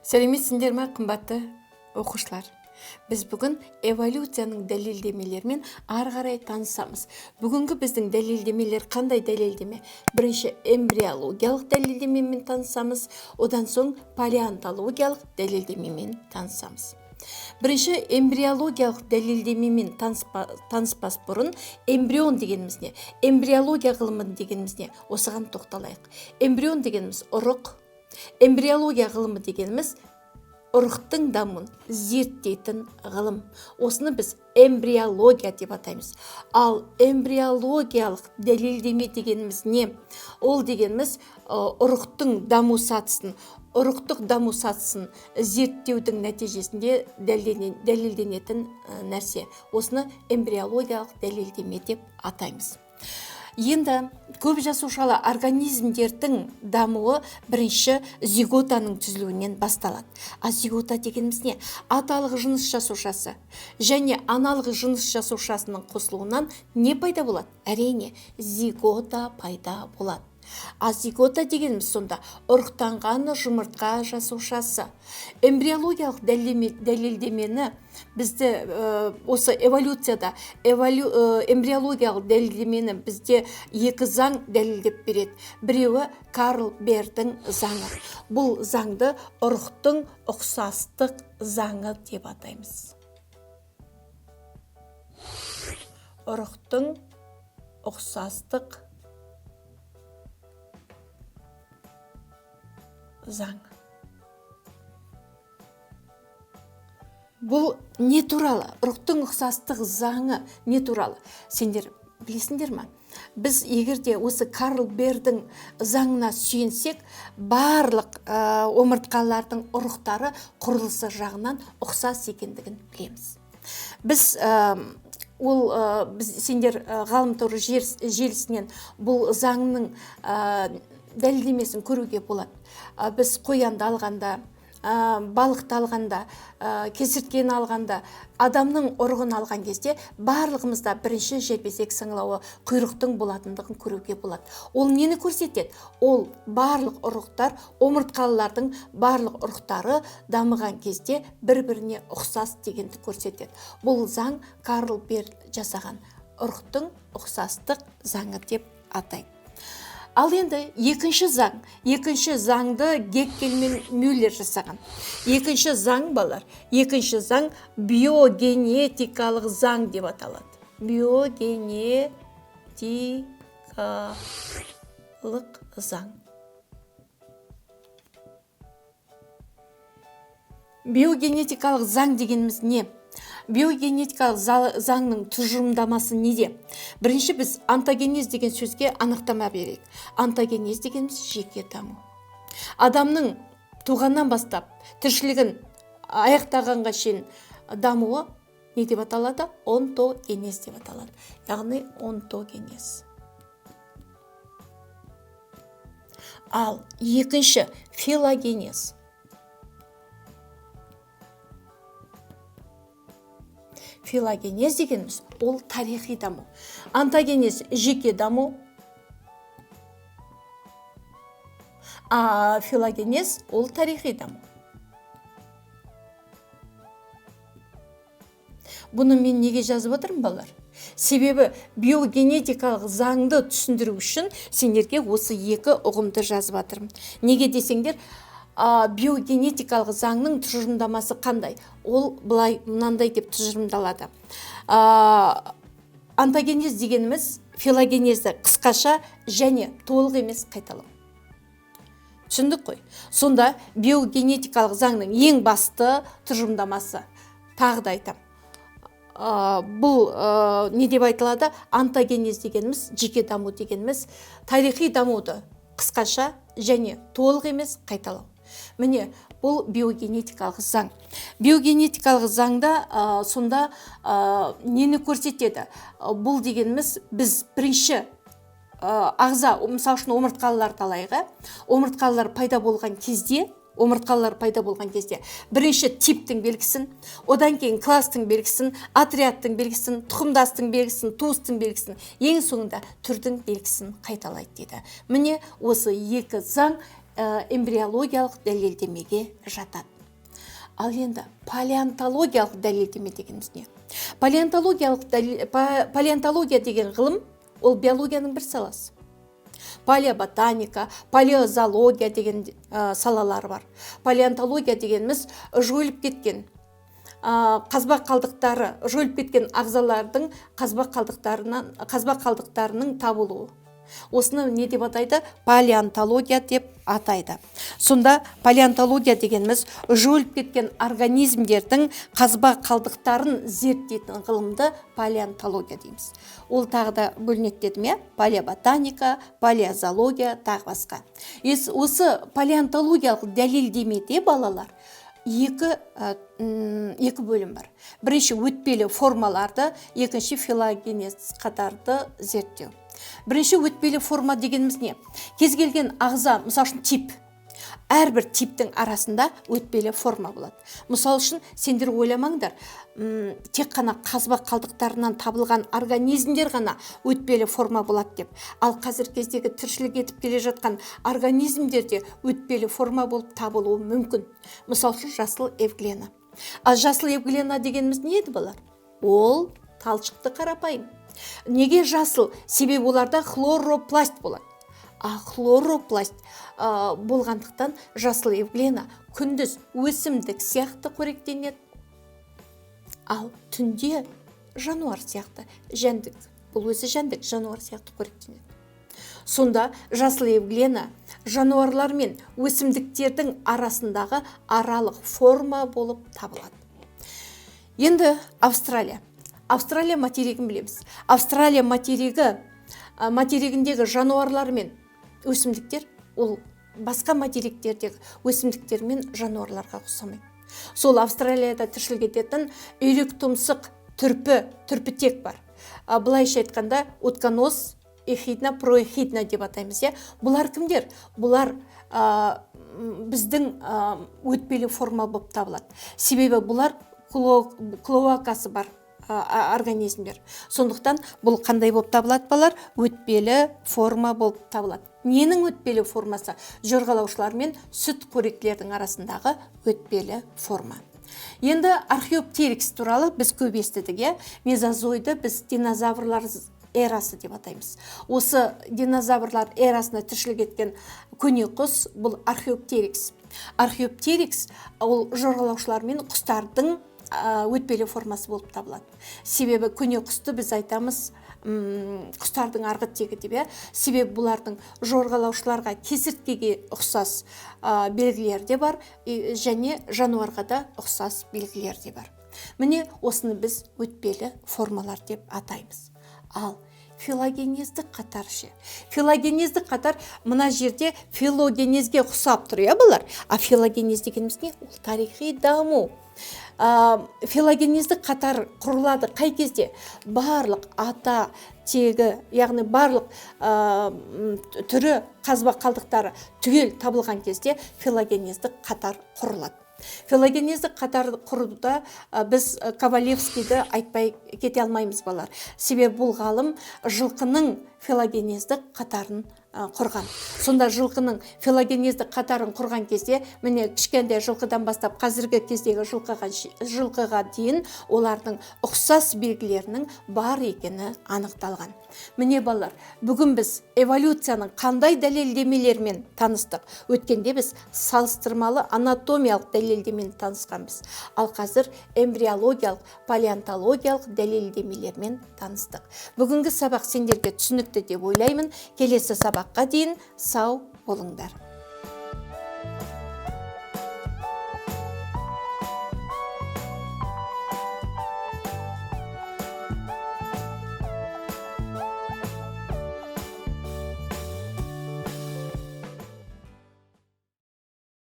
Сәлеметсіңдер ме, қымбатты оқушылар? Біз бүгін эволюцияның дәлелдемелерімен ары қарай танысамыз. Бүгінгі біздің дәлелдемелер қандай дәлелдеме? Бірінші эмбриологиялық дәлелдемемен танысамыз, одан соң палеонтологиялық дәлелдемемен танысамыз. Бірінші эмбриологиялық дәлелдемемен таныспас бұрын эмбрион дегеніміз не? Эмбриология ғылымы дегеніміз не? Осыған тоқталайық. Эмбрион дегеніміз ұрық, эмбриология ғылымы дегеніміз ұрықтың дамуын зерттейтін ғылым. Осыны біз эмбриология деп атаймыз. Ал эмбриологиялық дәлелдеме дегеніміз не? Ол дегеніміз ұрықтың даму сатысын, ұрықтық даму сатысын зерттеудің нәтижесінде дәлелденетін нәрсе. Осыны эмбриологиялық дәлелдеме деп атаймыз. Енді көп жасушалы организмдердің дамуы бірінші зиготаның түзілуінен басталады. А зигота дегеніміз не? Аталық жыныс жасушасы және аналық жыныс жасушасының қосылуынан не пайда болады? Әрине, зигота пайда болады. А зигота дегеніміз сонда ұрықтанған жұмыртқа жасушасы. Эмбриологиялық дәлелдемені бізді осы эволюцияда эмбриологиялық дәлелдемені бізде екі заң дәлелдеп береді. Біреуі Карл Бердің заңы. Бұл заңды ұрықтың ұқсастық заңы деп атаймыз. Ұрықтың ұқсастық заң. Бұл не туралы? Ұрықтың ұқсастық заңы не туралы? Сендер білесіңдер ме? Біз егерде осы Карл Бердің заңына сүйенсек, барлық омыртқалардың ұрықтары құрылысы жағынан ұқсас екендігін білеміз. Біз сендер ғаламтор желісінен бұл заңның дәлелдемесін көруге болады. Біз қоянды алғанда, балықты алғанда, кесірткені алғанда, адамның ұрығын алған кезде барлығымызда бірінші желбезек саңылауы құйрықтың болатындығын көруге болады. Ол нені көрсетеді? Ол барлық ұрықтар, омыртқалылардың барлық ұрықтары дамыған кезде бір-біріне ұқсас дегенді көрсетеді. Бұл заң Карл Бер жасаған ұрықтың ұқсастық заңы деп атайды. Ал енді екінші заңды Геккель мен Мюллер жасаған. Екінші заң балар, екінші заң биогенетикалық заң деп аталады. Биогенетикалық заң. Биогенетикалық заң дегеніміз не? Биогенетикалық заңның тұжырымдамасы неде? Бірінші біз онтогенез деген сөзге анықтама берейік. Онтогенез дегеніміз жеке даму. Адамның туғаннан бастап тіршілігін аяқтағанға шейін дамуы не деп аталады? Онтогенез деп аталады. Яғни онтогенез. Ал екінші филогенез. Филогенез дегеніміз ол тарихи даму. Онтогенез жеке даму, а филогенез ол тарихи даму. Бұны мен неге жазып отырмын балар? Себебі биогенетикалық заңды түсіндіру үшін сендерге осы екі ұғымды жазып отырмын. Неге десеңдер, биогенетикалық заңның тұжырымдамасы қандай? Ол былай мынандай деп тұжырымдалады. Онтогенез дегеніміз филогенезді қысқаша және толық емес қайталау. Түсіндік қой? Сонда биогенетикалық заңның ең басты тұжырымдамасы, тағы да айтам. Бұл не деп айтылады? Онтогенез дегеніміз, жеке даму дегеніміз, тарихи дамуды қысқаша және толық емес қайталау. Міне, бұл биогенетикалық заң. Биогенетикалық заңда сонда нені көрсетеді? Бұл дегеніміз біз бірінші ағза, мысал үшін омыртқалыларды алайық. Омыртқалылар пайда болған кезде бірінші типтің белгісін, одан кейін кластың белгісін, отрядтың белгісін, тұқымдастың белгісін, туыстың белгісін, ең соңында түрдің белгісін қайталайды дейді. Міне осы екі заң эмбриологиялық дәлелдемеге жатады. Ал енді палеонтологиялық дәлелдеме дегеніміз не? Палеонтология деген ғылым ол биологияның бір саласы. Палеоботаника, палеозоология деген салалар бар. Палеонтология дегеніміз жойылып кеткен қазба қалдықтары, жойылып кеткен ағзалардың қазба қалдықтарының табылуы. Осыны не деп атайды? Палеонтология деп атайды. Сонда палеонтология дегеніміз жойылып кеткен организмдердің қазба қалдықтарын зерттейтін ғылымды палеонтология дейміз. Ол тағы да бөлінеді дедім, иә? Палеоботаника, палеозоология, тағы басқа. Осы палеонтологиялық дәлелдемеде балалар екі бөлім бар. Бірінші өтпелі формаларды, екінші филогенез қатарды зерттеу. Бірінші өтпелі форма дегеніміз не? Кез келген ағза, мысалы үшін тип. Әрбір типтің арасында өтпелі форма болады. Мысалы үшін сендер ойламаңдар, тек қана қазба қалдықтарынан табылған организмдер ғана өтпелі форма болады деп. Ал қазір кездегі тіршілік етіп келе жатқан организмдерде өтпелі форма болып табылуы мүмкін. Мысалы үшін жасыл эвглена. Ал жасыл эвглена дегеніміз не еді балар? Ол талшықты қарапайым. Неге жасыл? Себебі оларда хлоропласт болады. Хлоропласт болғандықтан жасыл эвглена күндіз өсімдік сияқты қоректенеді. Ал түнде жануар сияқты, жәндік, бұл өзі жәндік, жануар сияқты қоректенеді. Сонда жасыл эвглена жануарлар мен өсімдіктердің арасындағы аралық форма болып табылады. Енді Австралия материгін білеміз. Австралия материгіндегі жануарлар мен өсімдіктер, ол басқа материктердегі өсімдіктер мен жануарларға ұқсамайды. Сол Австралияда тіршілік ететін үйрек тұмсық түрпітек бар. Былайша айтқанда утконос, эхидна, проэхидна деп атаймыз. Бұлар кімдер? Бұлар біздің өтпелі форма болып табылады. Себебі бұлар клоакасы бар организмдер. Сондықтан бұл қандай болып табылады балар? Өтпелі форма болып табылады. Ненің өтпелі формасы? Жорғалаушылар мен сүт қоректілердің арасындағы өтпелі форма. Енді археоптерикс туралы біз көп естідік. Мезозойды біз динозаврлар эрасы деп атаймыз. Осы динозаврлар эрасына тіршілік еткен көне құс бұл археоптерикс. Археоптерикс ол жорғалаушылар мен құстардың өтпелі формасы болып табылады. Себебі көне құсты біз айтамыз құстардың арғы тегі деп. Себебі бұлардың жорғалаушыларға, кесірткеге ұқсас белгілер де бар, және жануарға да ұқсас белгілер де бар. Міне осыны біз өтпелі формалар деп атаймыз. Ал филогенездік қатар ше. Филогенездік қатар мына жерде филогенезге ұқсап тұр, бұлар. Филогенез дегеніміз не? Ол тарихи даму. Филогенездік қатар құрылады қай кезде? Барлық ата тегі, яғни барлық түрі қазба қалдықтары түгел табылған кезде филогенездік қатар құрылады. Филогенездік қатар құруда біз Ковалевскийді айтпай кете алмаймыз балар. Себебі бұл ғалым жылқының филогенездік қатарын құрған. Сонда жылқының филогенездік қатарын құрған кезде, міне кішкентай жылқыдан бастап қазіргі кездегі жылқыға дейін олардың ұқсас белгілерінің бар екені анықталған. Міне балар, бүгін біз эволюцияның қандай дәлелдемелермен таныстық? Өткенде біз салыстырмалы анатомиялық дәлелдемені танысқанбыз. Ал қазір эмбриологиялық, палеонтологиялық дәлелдемелермен таныстық. Бүгінгі сабақ сендерге түсінікті деп ойлаймын. Келесі сабаққа дейін сау болыңдар.